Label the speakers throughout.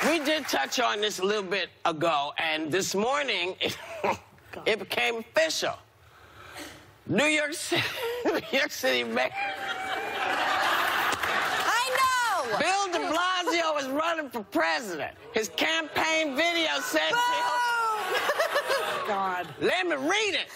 Speaker 1: We did touch on this a little bit ago, and this morning, it became official. New York City Mayor.
Speaker 2: I know!
Speaker 1: Bill de Blasio is running for president. His campaign video says...
Speaker 3: God.
Speaker 1: Let me read it.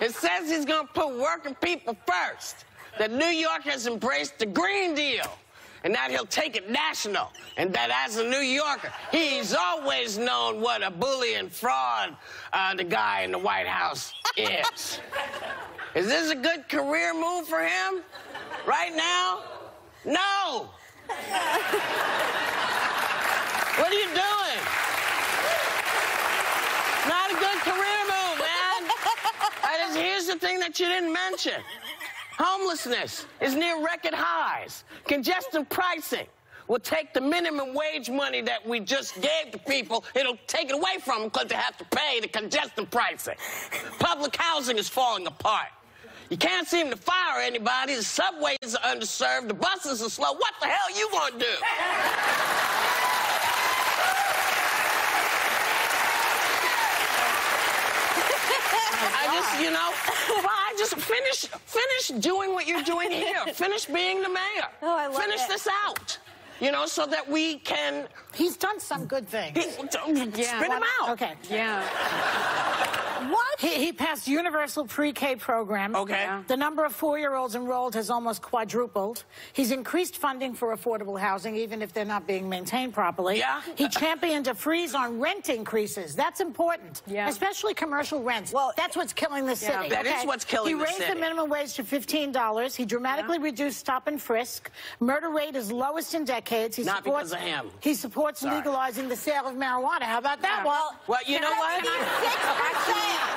Speaker 1: It says he's going to put working people first. That New York has embraced the Green Deal. And that he'll take it national. And that as a New Yorker, he's always known what a bully and fraud the guy in the White House is. Is this a good career move for him? Right now? No! What are you doing? Not a good career move, man. Here's the thing that you didn't mention. Homelessness is near record highs. Congestion pricing will take the minimum wage money that we just gave to people. It'll take it away from them because they have to pay the congestion pricing. Public housing is falling apart. You can't seem to fire anybody. The subways are underserved. The buses are slow. What the hell are you going to do? Finish doing what you're doing here. Finish being the mayor.
Speaker 2: Oh, I love
Speaker 1: Finish
Speaker 2: it.
Speaker 1: this out. You know, so that we can...
Speaker 3: He's done some good things.
Speaker 1: Spit him out.
Speaker 3: Okay.
Speaker 4: Yeah.
Speaker 3: What? He passed universal pre-K program.
Speaker 1: Okay.
Speaker 4: Yeah.
Speaker 3: The number of 4-year-olds enrolled has almost quadrupled. He's increased funding for affordable housing, even if they're not being maintained properly.
Speaker 1: Yeah.
Speaker 3: He championed a freeze on rent increases. That's important.
Speaker 4: Yeah.
Speaker 3: Especially commercial rents.
Speaker 2: Well,
Speaker 3: that's what's killing the city.
Speaker 1: That is what's killing the city.
Speaker 3: He raised the minimum wage to $15. He dramatically reduced stop and frisk. Murder rate is lowest in decades.
Speaker 1: Not because of him.
Speaker 3: He supports legalizing the sale of marijuana. How about that?
Speaker 1: Well, you know what?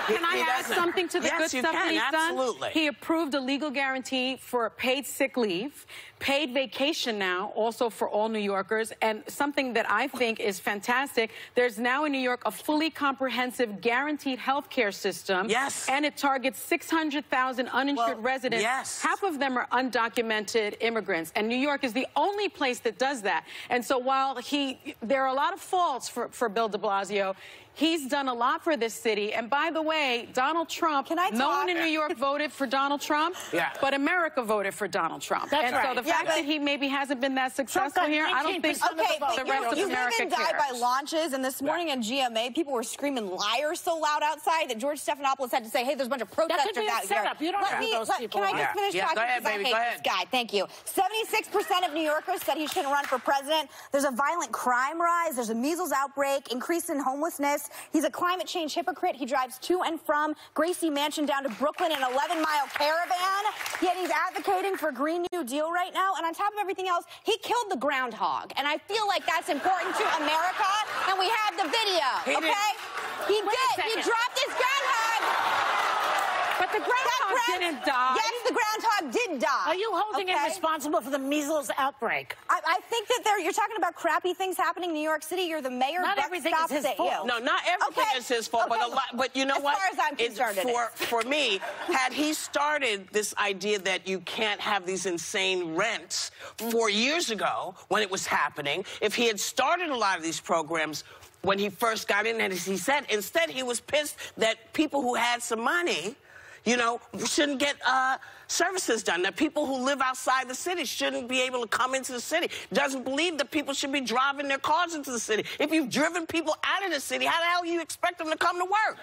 Speaker 4: Can I add something to the good stuff that he's
Speaker 1: absolutely.
Speaker 4: done? He approved a legal guarantee for paid sick leave, paid vacation now, also for all New Yorkers, and something that I think is fantastic, there's now in New York a fully comprehensive guaranteed health care system.
Speaker 1: Yes.
Speaker 4: And it targets 600,000 uninsured residents.
Speaker 1: Yes.
Speaker 4: Half of them are undocumented immigrants, and New York is the only place that does that. And so while there are a lot of faults for Bill de Blasio, he's done a lot for this city. And by the way, Donald Trump, no one in New York voted for Donald Trump, but America voted for Donald Trump.
Speaker 3: That's
Speaker 4: and
Speaker 3: right.
Speaker 4: so the fact that he maybe hasn't been that successful here, I don't think
Speaker 2: Okay, but
Speaker 4: the rest of
Speaker 2: you
Speaker 4: America
Speaker 2: live and die
Speaker 4: cares.
Speaker 2: by launches, and this morning in GMA, people were screaming liars so loud outside that George Stephanopoulos had to say, hey, there's a bunch of protesters out here.
Speaker 3: You don't know those people.
Speaker 2: Can I just finish talking?
Speaker 1: Go ahead,
Speaker 2: because
Speaker 1: baby,
Speaker 2: I hate this guy. Thank you. 76% of New Yorkers said he shouldn't run for president. There's a violent crime rise. There's a measles outbreak, increase in homelessness. He's a climate change hypocrite. He drives to and from Gracie Mansion down to Brooklyn in an 11-mile caravan. Yet he's advocating for Green New Deal right now. And on top of everything else, he killed the groundhog. And I feel like that's important to America. And we have the video, He did. He dropped his groundhog.
Speaker 4: But the groundhog didn't die.
Speaker 2: Yes, the groundhog did die.
Speaker 3: Are you holding him responsible for the measles outbreak?
Speaker 2: I think that you're talking about crappy things happening in New York City. You're the mayor.
Speaker 3: Not everything is his fault.
Speaker 1: No, not everything is his fault, but you know what?
Speaker 2: As far as I'm concerned,
Speaker 1: for me, had he started this idea that you can't have these insane rents 4 years ago when it was happening, if he had started a lot of these programs when he first got in, and as he said, instead he was pissed that people who had some money, you know, shouldn't get services done, that people who live outside the city shouldn't be able to come into the city. Doesn't believe that people should be driving their cars into the city. If you've driven people out of the city, how the hell do you expect them to come to work?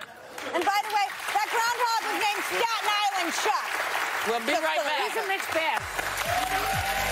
Speaker 2: And by the way, that groundhog was named Staten Island Chuck.
Speaker 1: We'll be right back.
Speaker 3: He's a mixed bag.